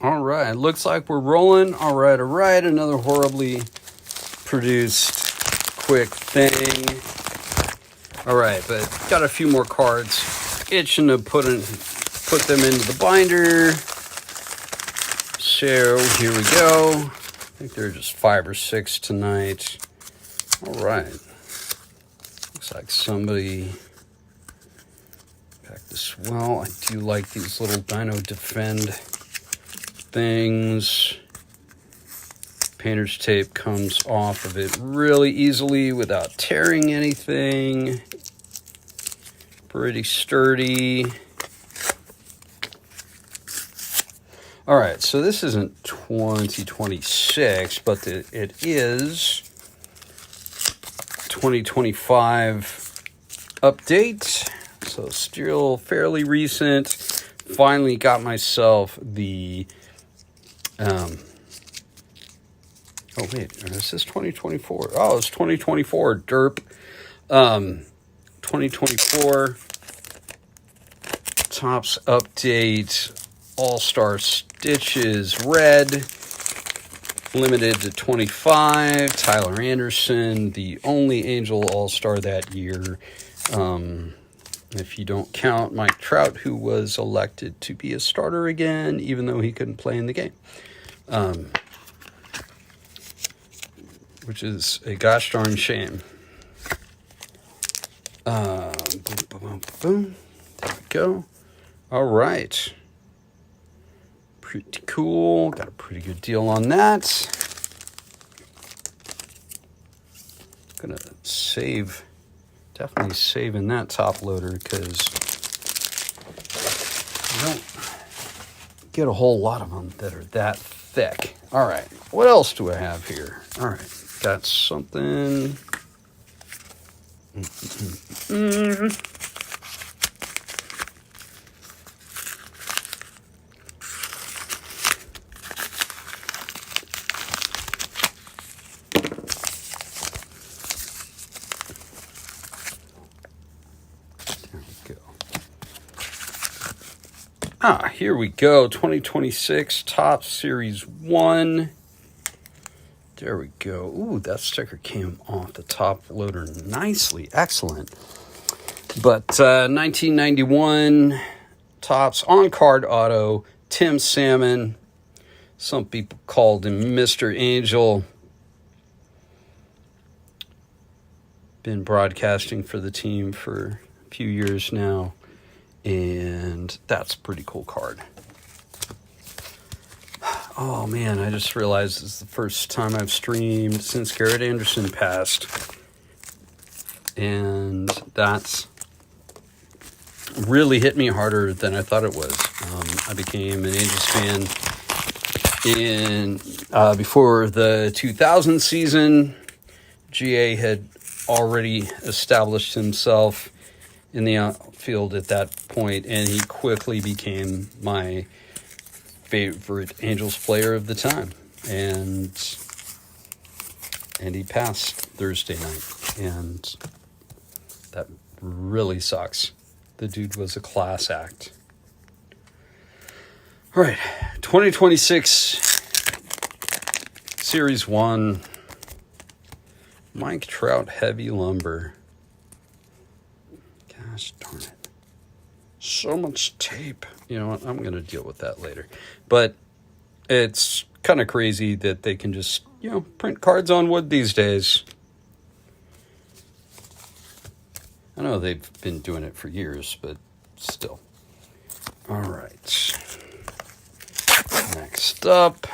All right, looks like we're rolling. All right. Another horribly produced quick thing. All right, but got a few more cards. Itching to put them into the binder. So here we go. I think there are just 5 or 6 tonight. All right. Looks like somebody packed this well. I do like these little Dino Defend things. Painter's tape comes off of it really easily without tearing anything. Pretty sturdy. All right, so this isn't 2026, but it is 2025 update. So still fairly recent. Finally got myself the oh wait, is this 2024? Oh, it's 2024 derp. 2024 Topps update. All-Star Stitches red, limited to 25. Tyler Anderson, the only Angel All-Star that year. If you don't count Mike Trout, who was elected to be a starter again, even though he couldn't play in the game. Which is a gosh darn shame. Boom, boom, boom, boom. There we go. All right. Pretty cool. Got a pretty good deal on that. Gonna save, definitely saving that top loader because you don't get a whole lot of them that are that thick. All right, what else do I have here? All right, got something. Here we go. 2026 Topps Series 1. There we go. Ooh, that sticker came off the top loader nicely. Excellent. But 1991 Topps on-card auto, Tim Salmon. Some people called him Mr. Angel. Been broadcasting for the team for a few years now. And that's a pretty cool card. Oh man, I just realized this is the first time I've streamed since Garret Anderson passed. And that's really hit me harder than I thought it was. I became an Angels fan before the 2000 season. GA had already established himself in the outfield at that point, and he quickly became my favorite Angels player of the time. And he passed Thursday night, and that really sucks. The dude was a class act. All right, 2026 Series 1, Mike Trout Heavy Lumber. Gosh darn it. So much tape. You know what? I'm going to deal with that later. But it's kind of crazy that they can just, print cards on wood these days. I know they've been doing it for years, but still. All right. Next up.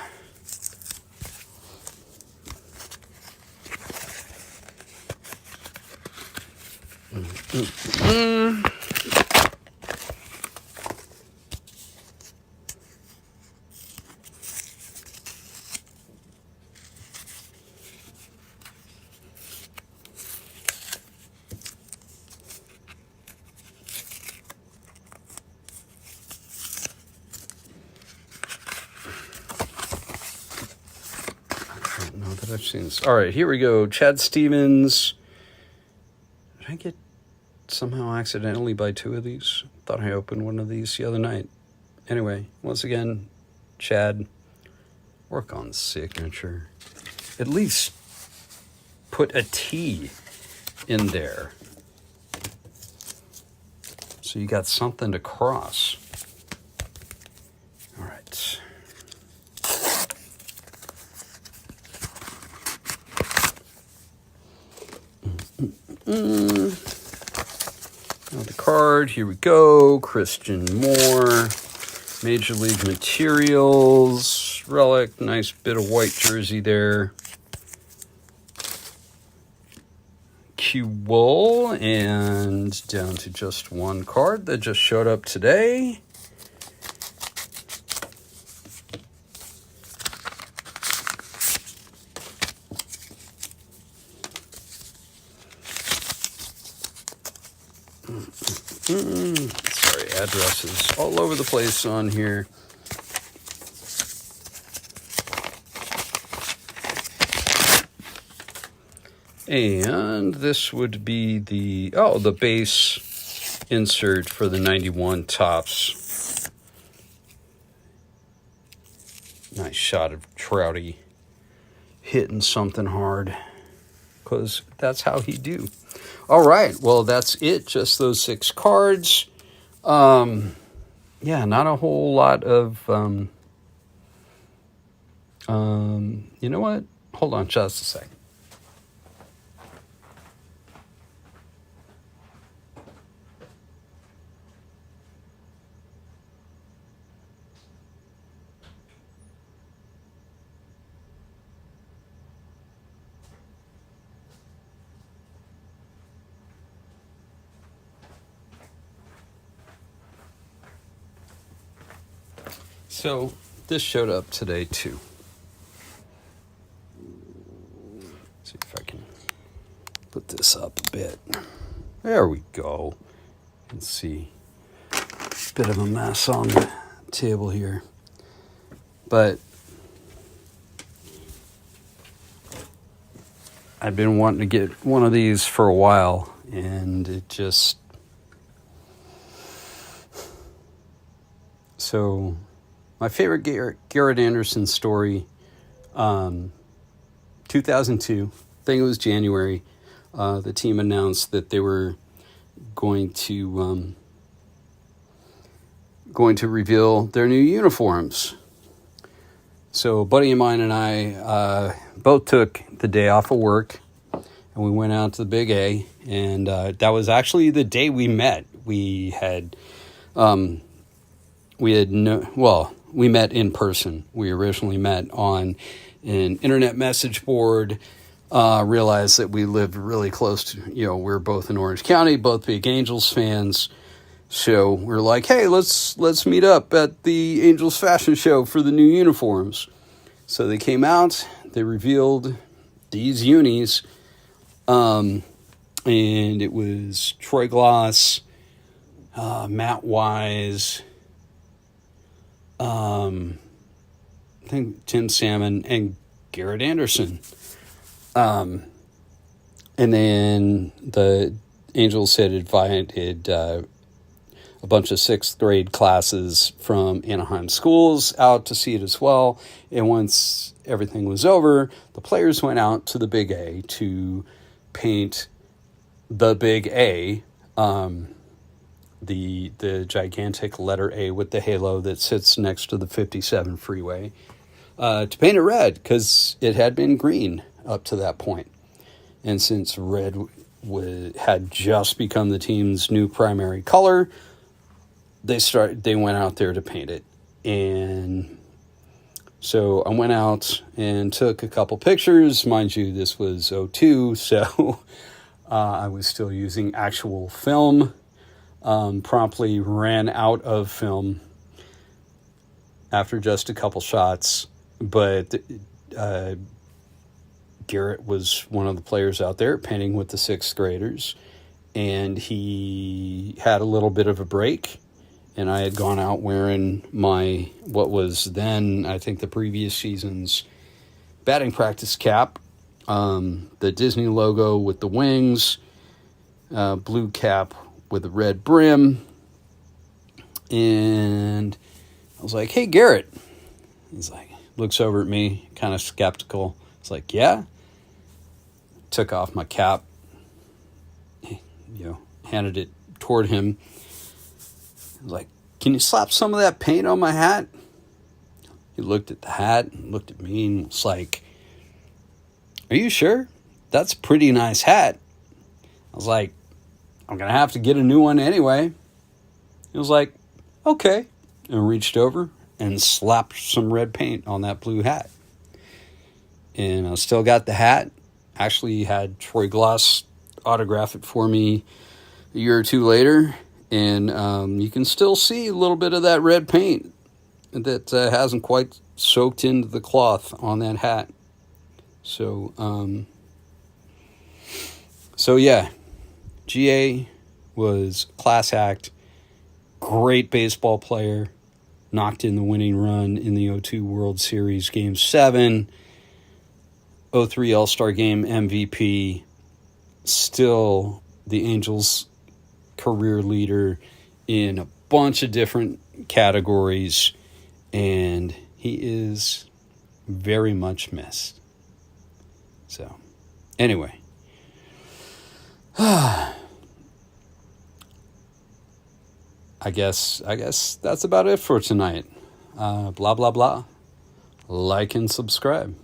That I've seen this. All right, here we go. Chad Stevens. Did I get somehow accidentally buy 2 of these? Thought I opened one of these the other night. Anyway, once again, Chad, work on the signature. At least put a T in there, so you got something to cross. All right. The card, here we go. Christian Moore, Major League Materials, relic, nice bit of white jersey there. Q-Wool, and down to just one card that just showed up today. Sorry, addresses all over the place on here. And this would be the base insert for the 91 Topps. Nice shot of Trouty hitting something hard, because that's how he do. All right, well, that's it. Just those 6 cards. Yeah, not a whole lot of... you know what? Hold on just a second. So this showed up today too. Let's see if I can put this up a bit. There we go. Let's see. Bit of a mess on the table here. But I've been wanting to get one of these for a while, and it just... So... My favorite Garret Anderson story, 2002, I think it was January, the team announced that they were going to reveal their new uniforms. So a buddy of mine and I both took the day off of work, and we went out to the Big A, and that was actually the day we met. We met in person. We originally met on an internet message board, realized that we lived really close to, we're both in Orange County, both big Angels fans. So we're like, hey, let's meet up at the Angels fashion show for the new uniforms. So they came out, they revealed these unis, and it was Troy Gloss, Matt Wise, I think Tim Salmon and Garret Anderson. And then the Angels had invited a bunch of 6th grade classes from Anaheim schools out to see it as well. And once everything was over, the players went out to the Big A to paint the Big A, the gigantic letter A with the halo that sits next to the 57 freeway, to paint it red, because it had been green up to that point. And since red had just become the team's new primary color, they went out there to paint it. And so I went out and took a couple pictures. Mind you, this was 2002, so I was still using actual film. Promptly ran out of film after just a couple shots, but Garret was one of the players out there painting with the 6th graders, and he had a little bit of a break, and I had gone out wearing what was then, I think, the previous season's batting practice cap, the Disney logo with the wings, blue cap with a red brim. And I was like, hey, Garret, He's like, looks over at me, kind of skeptical. It's like, yeah. Took off my cap, handed it toward him. I was like, can you slap some of that paint on my hat? He looked at the hat and looked at me and was like, are you sure? That's a pretty nice hat. I was like, I'm going to have to get a new one anyway. He was like, okay. And reached over and slapped some red paint on that blue hat. And I still got the hat. Actually had Troy Gloss autograph it for me a year or two later. And you can still see a little bit of that red paint that hasn't quite soaked into the cloth on that hat. So yeah, GA was class act, great baseball player, knocked in the winning run in the 02 World Series Game 7, 03 All-Star Game MVP, still the Angels' career leader in a bunch of different categories, and he is very much missed. So, anyway. I guess that's about it for tonight. Blah, blah, blah. Like and subscribe.